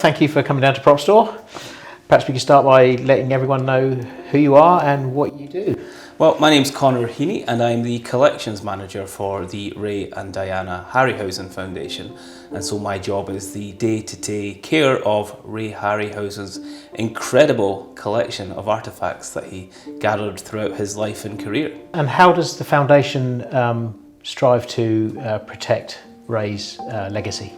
Thank you for coming down to Prop Store. Perhaps we could start by letting everyone know who you are and what you do. Well, my name's Heaney and I'm the collections manager for the Ray and Diana Harryhausen Foundation. And so my job is the day-to-day care of Ray Harryhausen's incredible collection of artefacts that he gathered throughout his life and career. And how does the foundation strive to protect Ray's legacy?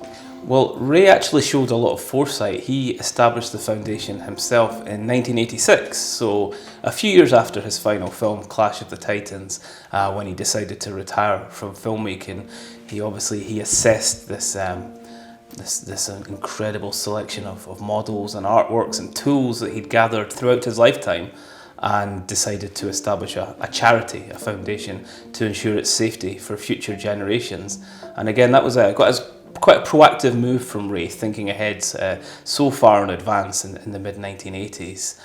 Well, Ray actually showed a lot of foresight. He established the foundation himself in 1986, so a few years after his final film, Clash of the Titans, when he decided to retire from filmmaking. He assessed this incredible selection of models and artworks and tools that he'd gathered throughout his lifetime, and decided to establish a charity, a foundation, to ensure its safety for future generations. And again, that was quite a proactive move from Ray, thinking ahead so far in advance in the mid-1980s.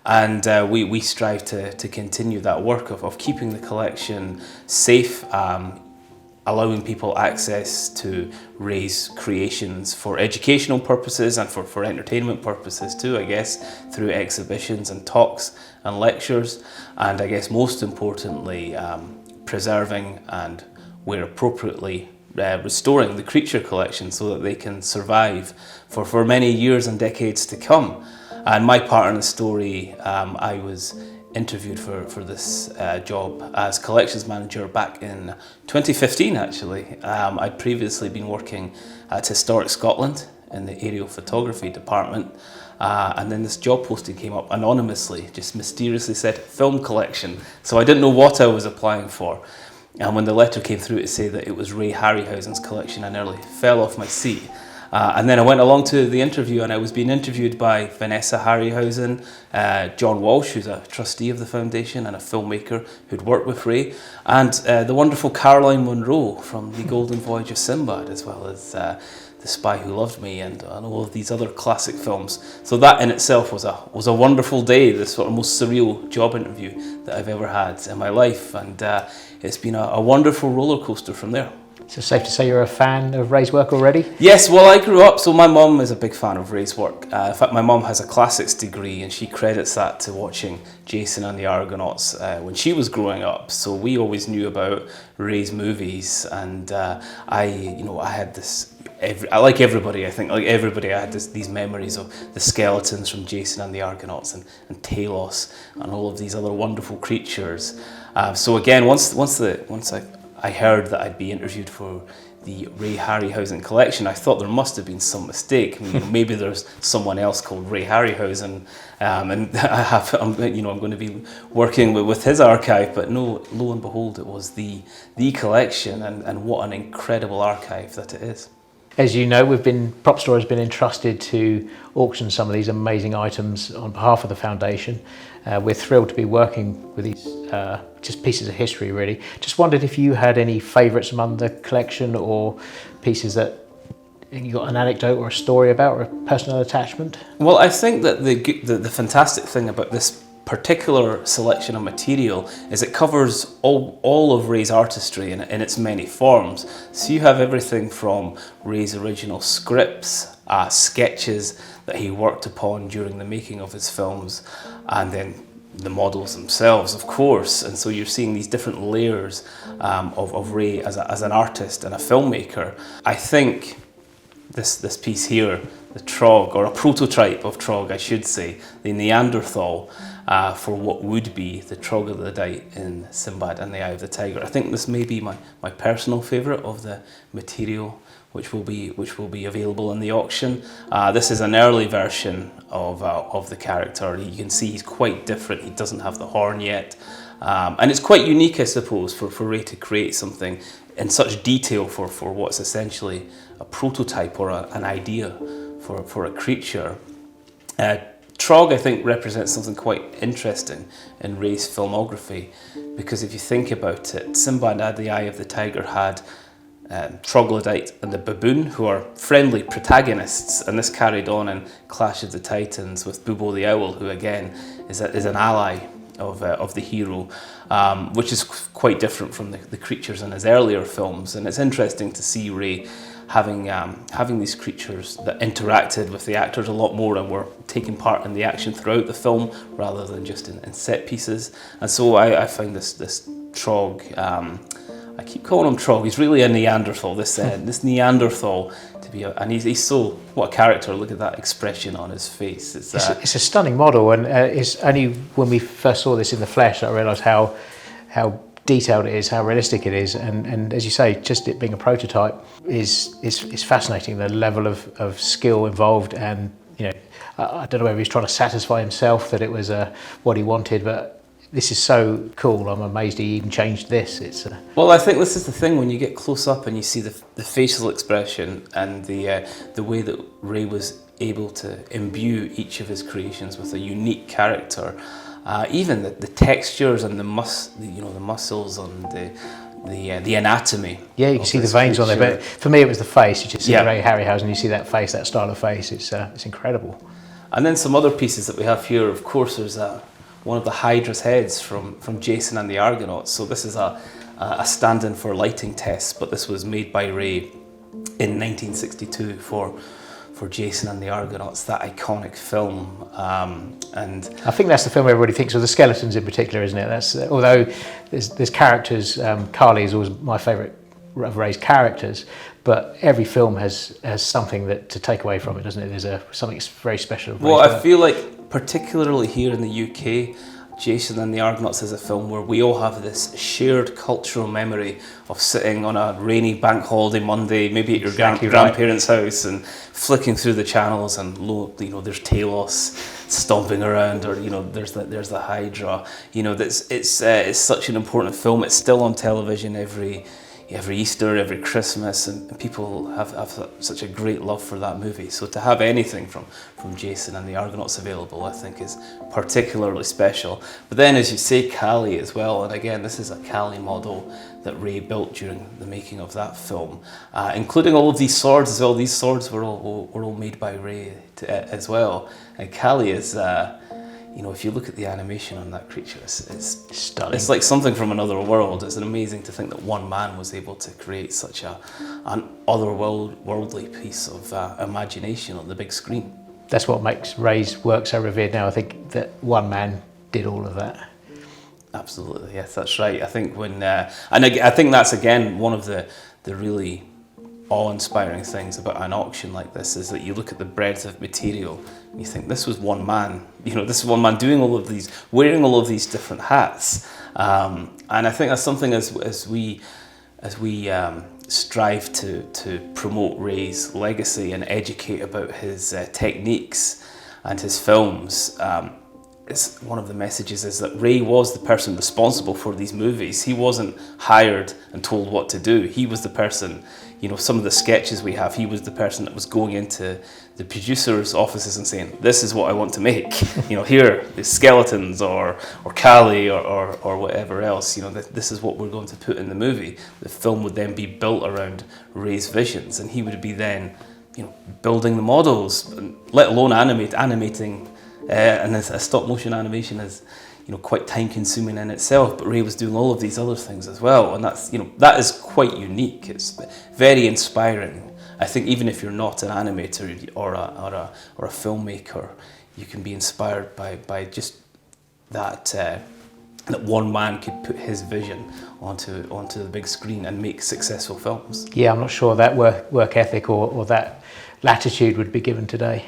And we strive to continue that work of keeping the collection safe, allowing people access to Ray's creations for educational purposes and for entertainment purposes too, I guess, through exhibitions and talks and lectures. And I guess most importantly, preserving and, where appropriately, restoring the creature collection so that they can survive for many years and decades to come. And my part in the story, I was interviewed for this job as collections manager back in 2015 actually. I'd previously been working at Historic Scotland in the aerial photography department, and then this job posting came up anonymously, just mysteriously said film collection, so I didn't know what I was applying for. And when the letter came through to say that it was Ray Harryhausen's collection, I nearly fell off my seat. And then I went along to the interview, and I was being interviewed by Vanessa Harryhausen, John Walsh, who's a trustee of the foundation and a filmmaker who'd worked with Ray, and the wonderful Caroline Munro from The Golden Voyage of Sinbad, as well as The Spy Who Loved Me and all of these other classic films. So that in itself was a wonderful day, this sort of most surreal job interview that I've ever had in my life, and it's been a wonderful roller coaster from there. So safe to say you're a fan of Ray's work already? Yes, well, I grew up, so my mum is a big fan of Ray's work. In fact, my mum has a classics degree and she credits that to watching Jason and the Argonauts when she was growing up. So we always knew about Ray's movies, and I had this, like everybody, I had these memories of the skeletons from Jason and the Argonauts and Talos and all of these other wonderful creatures. So again, once I heard that I'd be interviewed for the Ray Harryhausen collection, I thought there must have been some mistake. Maybe there's someone else called Ray Harryhausen, and I'm going to be working with his archive. But no, lo and behold, it was the collection, and what an incredible archive that it is. As you know, Prop Store has been entrusted to auction some of these amazing items on behalf of the foundation. We're thrilled to be working with these just pieces of history, really. Just wondered if you had any favourites among the collection, or pieces that you got an anecdote or a story about, or a personal attachment? Well, I think that the fantastic thing about this particular selection of material is it covers all of Ray's artistry in its many forms. So you have everything from Ray's original scripts, sketches that he worked upon during the making of his films, and then the models themselves, of course. And so you're seeing these different layers of Ray as an artist and a filmmaker. I think this piece here, the Trog, or a prototype of Trog, I should say, the Neanderthal, for what would be the troglodyte in Sinbad and the Eye of the Tiger. I think this may be my personal favourite of the material which will be available in the auction. This is an early version of the character. You can see he's quite different. He doesn't have the horn yet, and it's quite unique, I suppose, for Ray to create something in such detail for what's essentially a prototype or an idea for a creature. Trog, I think, represents something quite interesting in Ray's filmography, because if you think about it, Sinbad and the Eye of the Tiger had Troglodyte and the Baboon, who are friendly protagonists, and this carried on in Clash of the Titans with Bubo the Owl, who again is an ally of the hero, which is quite different from the creatures in his earlier films. And it's interesting to see Ray having these creatures that interacted with the actors a lot more and were taking part in the action throughout the film rather than just in set pieces. And so I find this Trog, I keep calling him Trog, he's really a Neanderthal, this Neanderthal to be, and he's so, what a character, look at that expression on his face. It's a stunning model, and it's only when we first saw this in the flesh that I realised how detailed it is, how realistic it is, and as you say, just it being a prototype is fascinating, the level of skill involved, and I don't know whether he's trying to satisfy himself that it was what he wanted, but this is so cool. I'm amazed he even changed this. Well, I think this is the thing, when you get close up and you see the facial expression and the way that Ray was able to imbue each of his creations with a unique character. Even the textures and the muscles and the anatomy. Yeah, you can see the veins on there. But for me, it was the face. You just see Ray Harryhausen. You see that face, that style of face. It's incredible. And then some other pieces that we have here. Of course, there's one of the Hydra's heads from Jason and the Argonauts. So this is a stand-in for lighting tests, but this was made by Ray in 1962 for Jason and the Argonauts, that iconic film. And I think that's the film everybody thinks of, the skeletons in particular, isn't it? That's although there's characters, Carly is always my favourite of Ray's characters, but every film has something to take away from it, doesn't it? There's something very special. Well, I feel like particularly here in the UK, Jason and the Argonauts is a film where we all have this shared cultural memory of sitting on a rainy bank holiday Monday, maybe at your grandparents' house, and flicking through the channels, and there's Talos stomping around, or there's the Hydra. It's such an important film. It's still on television every Easter, every Christmas, and people have such a great love for that movie. So to have anything from Jason and the Argonauts available, I think is particularly special. But then, as you say, Kali as well, and again, this is a Kali model that Ray built during the making of that film, including all of these swords as well. These swords were all made by Ray as well. And Kali is, if you look at the animation on that creature, it's stunning. It's like something from another world. It's amazing to think that one man was able to create such an otherworldly piece of imagination on the big screen. That's what makes Ray's work so revered now. I think that one man did all of that. Absolutely, yes, that's right. I think I think that's again one of the really awe-inspiring things about an auction like this, is that you look at the breadth of material and you think, this was one man. This is one man doing all of these, wearing all of these different hats. And I think that's something as we strive to promote Ray's legacy and educate about his techniques and his films. It's one of the messages is that Ray was the person responsible for these movies. He wasn't hired and told what to do. He was the person, some of the sketches we have, he was the person that was going into the producers' offices and saying, this is what I want to make. Here, the skeletons or Kali or whatever else, this is what we're going to put in the movie. The film would then be built around Ray's visions, and he would be then, building the models, let alone animating. And a stop motion animation is, quite time consuming in itself. But Ray was doing all of these other things as well, and that is quite unique. It's very inspiring. I think even if you're not an animator or a filmmaker, you can be inspired by just that one man could put his vision onto the big screen and make successful films. Yeah, I'm not sure that work ethic or that latitude would be given today.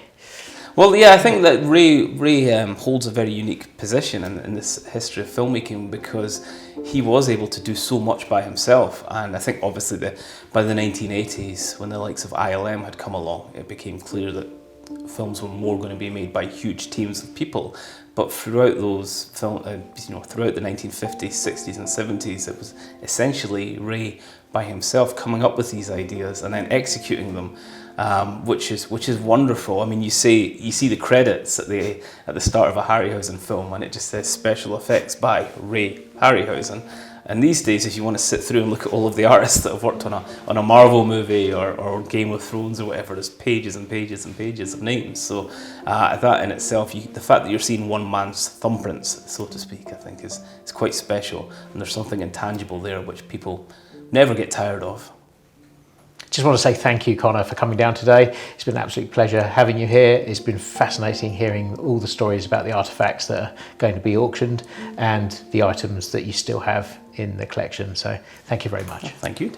Well, yeah, I think that Ray holds a very unique position in this history of filmmaking, because he was able to do so much by himself. And I think obviously by the 1980s, when the likes of ILM had come along, it became clear that films were more going to be made by huge teams of people. But throughout those throughout the 1950s, 60s, and 70s, it was essentially Ray by himself coming up with these ideas and then executing them. Which is wonderful. I mean, you see the credits at the start of a Harryhausen film, and it just says special effects by Ray Harryhausen. And these days, if you want to sit through and look at all of the artists that have worked on a Marvel movie or Game of Thrones or whatever, there's pages and pages and pages of names. So that in itself, the fact that you're seeing one man's thumbprints, so to speak, I think is quite special. And there's something intangible there which people never get tired of. just want to say thank you, Connor, for coming down today. It's been an absolute pleasure having you here. It's been fascinating hearing all the stories about the artefacts that are going to be auctioned and the items that you still have in the collection. So thank you very much. Thank you.